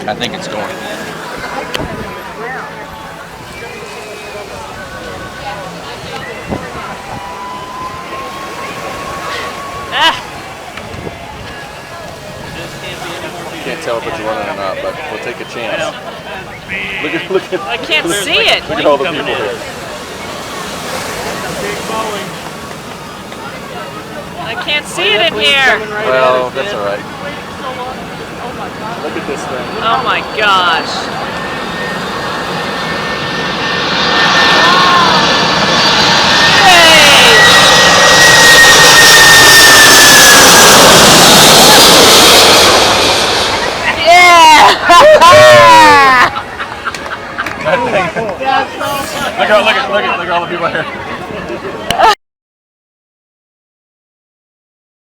I think it's going. Can't tell if it's running or not, but we'll take a chance. Look at. I can't see it. Look at all the people here. I can't see it in here. Well, that's all right. Look at this thing. Oh my gosh. Look at all the people here.